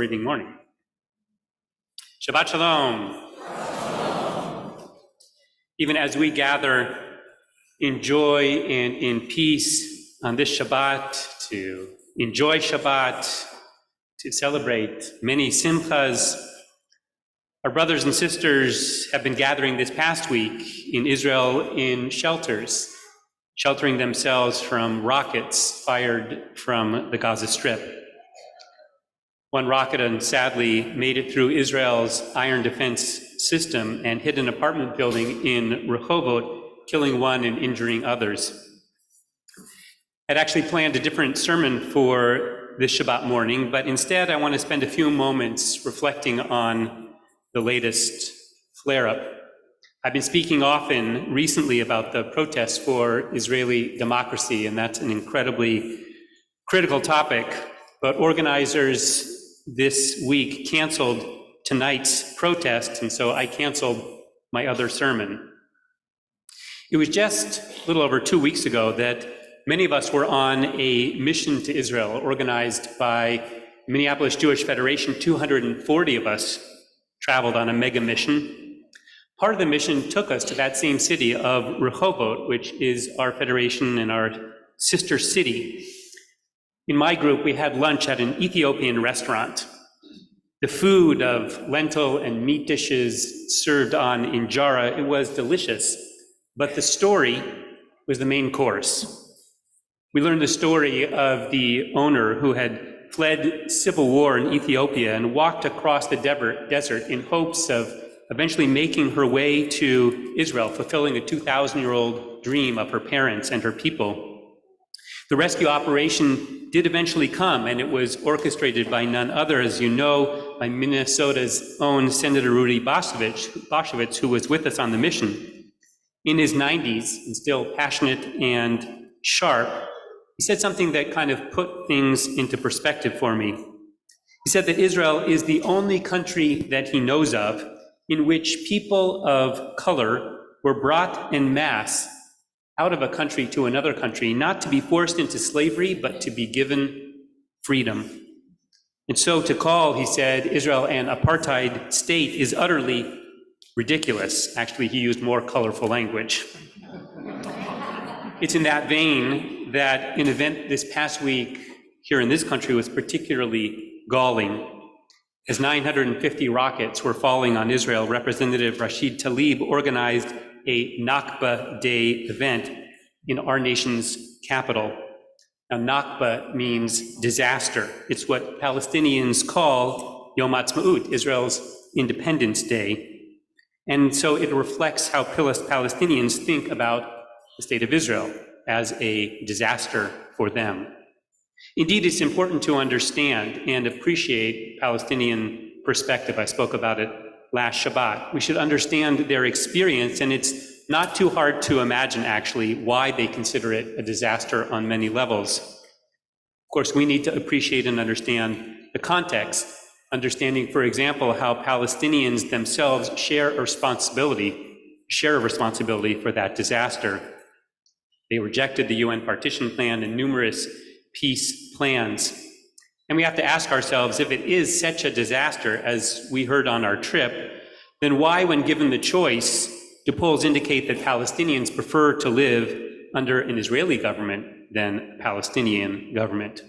reading morning. Shabbat Shalom. Even as we gather in joy and in peace on this Shabbat, to enjoy Shabbat, to celebrate many simchas, our brothers and sisters have been gathering this past week in Israel in shelters, sheltering themselves from rockets fired from the Gaza Strip. One rocket sadly made it through Israel's iron defense system and hit an apartment building in Rehovot, killing one and injuring others. I'd actually planned a different sermon for this Shabbat morning, but instead I want to spend a few moments reflecting on the latest flare-up. I've been speaking often recently about the protests for Israeli democracy, and that's an incredibly critical topic, but organizers this week canceled tonight's protest, and so I canceled my other sermon. It was just a little over 2 weeks ago that many of us were on a mission to Israel organized by the Minneapolis Jewish Federation. 240 of us traveled on a mega mission. Part of the mission took us to that same city of Rehovot, which is our federation and our sister city. In my group, we had lunch at an Ethiopian restaurant. The food of lentil and meat dishes served on injera, it was delicious, but the story was the main course. We learned the story of the owner who had fled civil war in Ethiopia and walked across the desert in hopes of eventually making her way to Israel, fulfilling a 2,000-year-old dream of her parents and her people. The rescue operation did eventually come, and it was orchestrated by none other, as you know, by Minnesota's own Senator Rudy Boschwitz, who was with us on the mission. In his 90s, and still passionate and sharp, he said something that kind of put things into perspective for me. He said that Israel is the only country that he knows of in which people of color were brought en masse out of a country to another country, not to be forced into slavery, but to be given freedom. And so to call, he said, Israel an apartheid state is utterly ridiculous. Actually, he used more colorful language. It's in that vein that an event this past week here in this country was particularly galling. As 950 rockets were falling on Israel, Representative Rashid Tlaib organized a Nakba Day event in our nation's capital. Now, Nakba means disaster. It's what Palestinians call Yom Ha'atzmaut, Israel's Independence Day. And so it reflects how Palestinians think about the state of Israel as a disaster for them. Indeed, it's important to understand and appreciate Palestinian perspective. I spoke about it last Shabbat. We should understand their experience, and it's not too hard to imagine, actually, why they consider it a disaster on many levels. Of course, we need to appreciate and understand the context, understanding, for example, how Palestinians themselves share a responsibility for that disaster. They rejected the UN partition plan and numerous peace plans. And we have to ask ourselves, if it is such a disaster as we heard on our trip, then why, when given the choice, do polls indicate that Palestinians prefer to live under an Israeli government than a Palestinian government?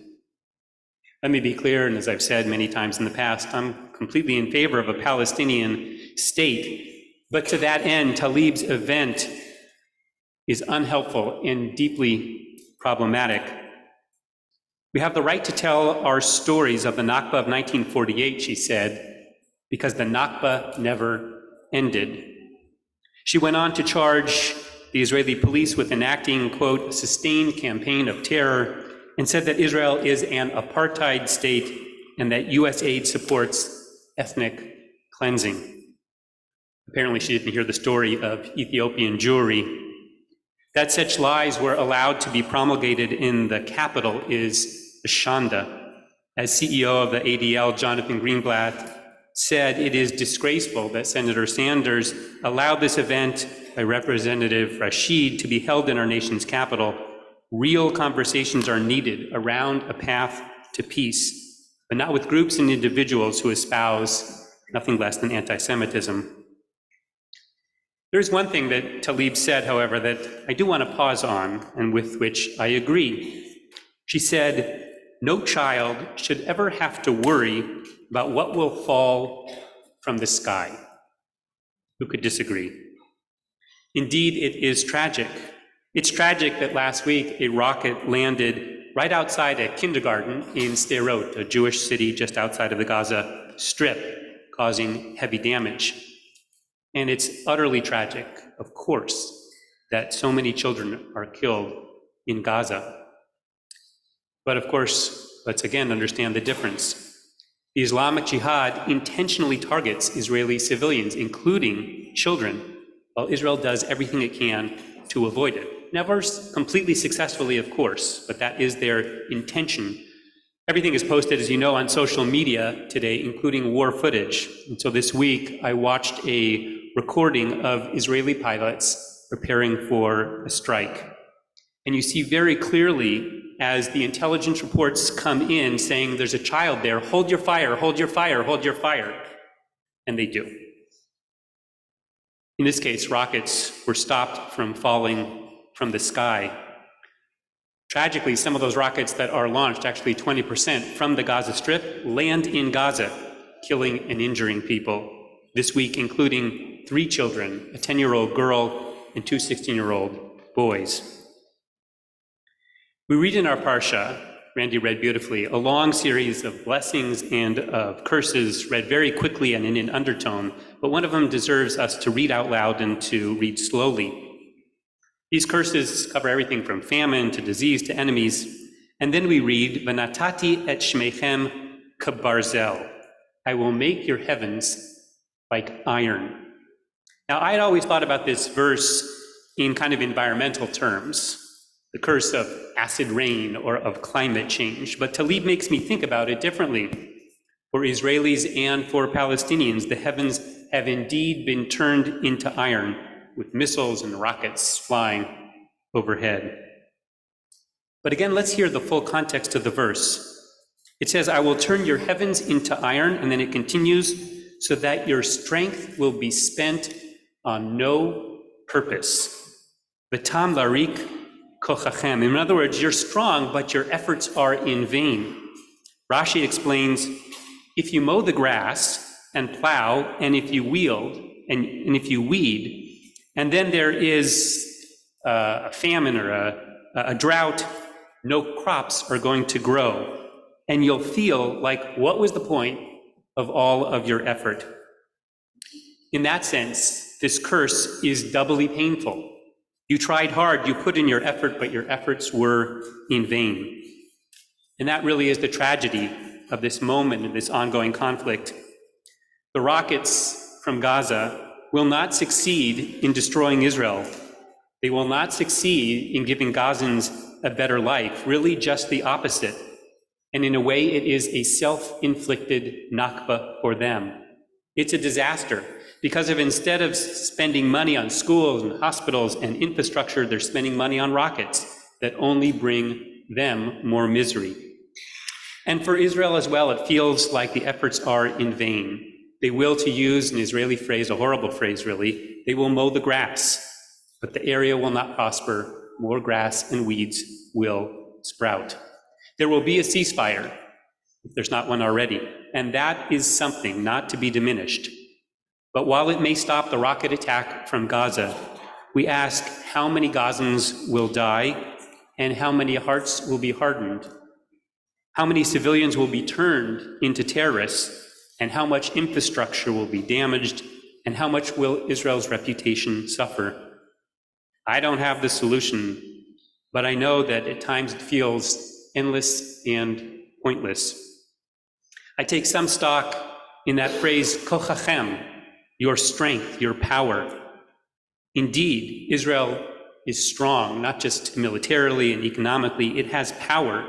Let me be clear, and as I've said many times in the past, I'm completely in favor of a Palestinian state. But to that end, Tlaib's event is unhelpful and deeply problematic. We have the right to tell our stories of the Nakba of 1948, she said, because the Nakba never ended. She went on to charge the Israeli police with enacting, quote, a sustained campaign of terror, and said that Israel is an apartheid state and that US aid supports ethnic cleansing. Apparently she didn't hear the story of Ethiopian Jewry. That such lies were allowed to be promulgated in the capital is a shanda. As CEO of the ADL, Jonathan Greenblatt, said it is disgraceful that Senator Sanders allowed this event by Representative Rashid to be held in our nation's capital. Real conversations are needed around a path to peace, but not with groups and individuals who espouse nothing less than anti-Semitism. There's one thing that Talib said, however, that I do want to pause on, and with which I agree. She said, "No child should ever have to worry about what will fall from the sky." Who could disagree? Indeed, it is tragic. It's tragic that last week a rocket landed right outside a kindergarten in Sderot, a Jewish city just outside of the Gaza Strip, causing heavy damage. And it's utterly tragic, of course, that so many children are killed in Gaza. But of course, let's again understand the difference. The Islamic Jihad intentionally targets Israeli civilians, including children, while Israel does everything it can to avoid it. Never completely successfully, of course, but that is their intention. Everything is posted, as you know, on social media today, including war footage. And so this week, I watched a recording of Israeli pilots preparing for a strike. And you see very clearly, as the intelligence reports come in saying there's a child there, hold your fire, hold your fire, hold your fire. And they do. In this case, rockets were stopped from falling from the sky. Tragically, some of those rockets that are launched, actually 20% from the Gaza Strip, land in Gaza, killing and injuring people. This week, including 3 children, a 10-year-old girl and 2 16-year-old boys. We read in our Parsha, Randy read beautifully, a long series of blessings and of curses read very quickly and in an undertone, but one of them deserves us to read out loud and to read slowly. These curses cover everything from famine to disease to enemies. And then we read, "V'natati et shmeichem kabarzel." I will make your heavens like iron. Now, I had always thought about this verse in kind of environmental terms, the curse of acid rain or of climate change. But Talib makes me think about it differently. For Israelis and for Palestinians, the heavens have indeed been turned into iron, with missiles and rockets flying overhead. But again, let's hear the full context of the verse. It says, "I will turn your heavens into iron," and then it continues, "so that your strength will be spent on no purpose. V'tam larik kochachem." In other words, you're strong, but your efforts are in vain. Rashi explains, if you mow the grass and plow, and if you wield, and if you weed, and then there is a famine or a drought, no crops are going to grow. And you'll feel like, what was the point of all of your effort? In that sense, this curse is doubly painful. You tried hard, you put in your effort, but your efforts were in vain. And that really is the tragedy of this moment, of this ongoing conflict. The rockets from Gaza will not succeed in destroying Israel. They will not succeed in giving Gazans a better life, really just the opposite. And in a way, it is a self-inflicted Nakba for them. It's a disaster because instead of spending money on schools and hospitals and infrastructure, they're spending money on rockets that only bring them more misery. And for Israel as well, it feels like the efforts are in vain. They will, to use an Israeli phrase, a horrible phrase really, they will mow the grass, but the area will not prosper. More grass and weeds will sprout. There will be a ceasefire, if there's not one already, and that is something not to be diminished. But while it may stop the rocket attack from Gaza, we ask how many Gazans will die and how many hearts will be hardened, how many civilians will be turned into terrorists, and how much infrastructure will be damaged, and how much will Israel's reputation suffer. I don't have the solution, but I know that at times it feels endless and pointless. I take some stock in that phrase, kochachem, your strength, your power. Indeed, Israel is strong, not just militarily and economically, it has power.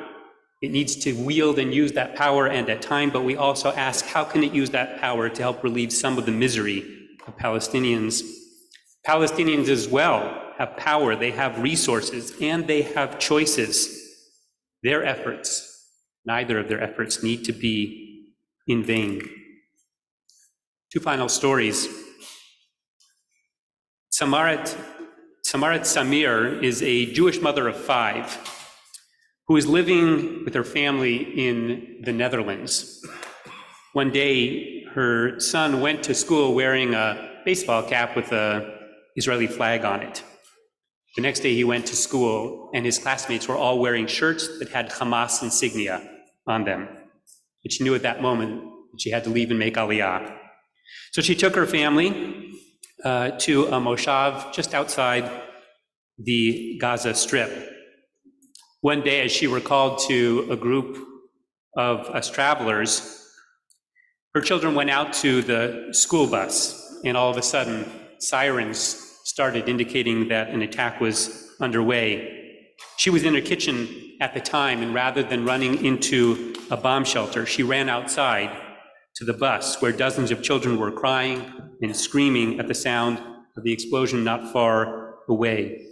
It needs to wield and use that power and at time, but we also ask, how can it use that power to help relieve some of the misery of Palestinians? Palestinians as well have power, they have resources, and they have choices. Their efforts neither of their efforts need to be in vain. Two final stories. Samarit Samir is a Jewish mother of 5 who is living with her family in the Netherlands. One day, her son went to school wearing a baseball cap with an Israeli flag on it. The next day he went to school and his classmates were all wearing shirts that had Hamas insignia on them. And she knew at that moment that she had to leave and make Aliyah. So she took her family to a moshav just outside the Gaza Strip. One day, as she recalled to a group of us travelers, her children went out to the school bus, and all of a sudden, sirens started indicating that an attack was underway. She was in her kitchen at the time, and rather than running into a bomb shelter, she ran outside to the bus, where dozens of children were crying and screaming at the sound of the explosion not far away.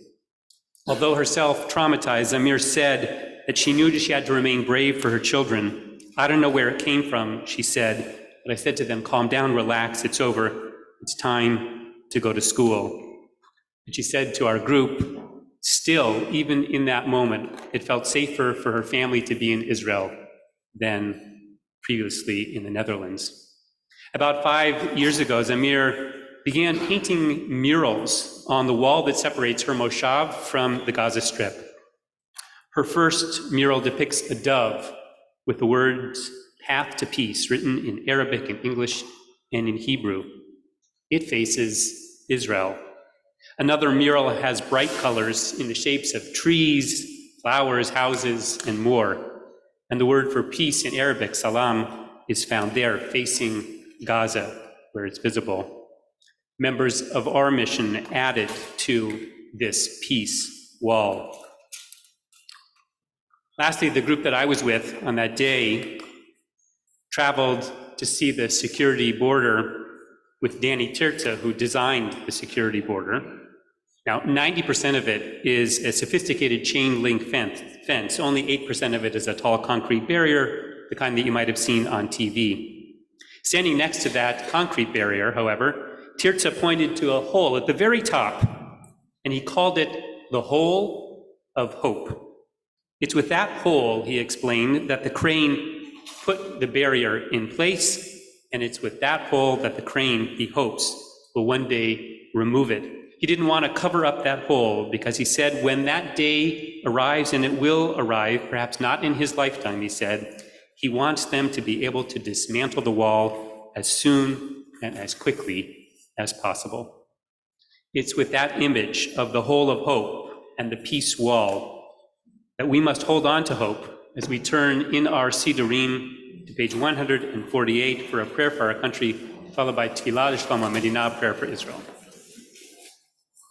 Although herself traumatized, Amir said that she knew that she had to remain brave for her children. I don't know where it came from, she said, but I said to them, calm down, relax, it's over. It's time to go to school. And she said to our group, still, even in that moment, it felt safer for her family to be in Israel than previously in the Netherlands. About 5 years ago, Zamir began painting murals on the wall that separates her moshav from the Gaza Strip. Her first mural depicts a dove with the words "Path to Peace" written in Arabic, in English, and in Hebrew. It faces Israel. Another mural has bright colors in the shapes of trees, flowers, houses, and more. And the word for peace in Arabic, salam, is found there, facing Gaza, where it's visible. Members of our mission added to this peace wall. Lastly, the group that I was with on that day traveled to see the security border with Danny Tirza, who designed the security border. Now, 90% of it is a sophisticated chain link fence. Only 8% of it is a tall concrete barrier, the kind that you might have seen on TV. Standing next to that concrete barrier, however, Tirza pointed to a hole at the very top, and he called it the hole of hope. It's with that hole, he explained, that the crane put the barrier in place, and it's with that hole that the crane, he hopes, will one day remove it. He didn't want to cover up that hole because he said when that day arrives, and it will arrive, perhaps not in his lifetime, he said, he wants them to be able to dismantle the wall as soon and as quickly as possible. It's with that image of the hole of hope and the peace wall that we must hold on to hope as we turn in our Sidurim to page 148 for a prayer for our country, followed by Tfilah L'Shlom HaMedina, prayer for Israel.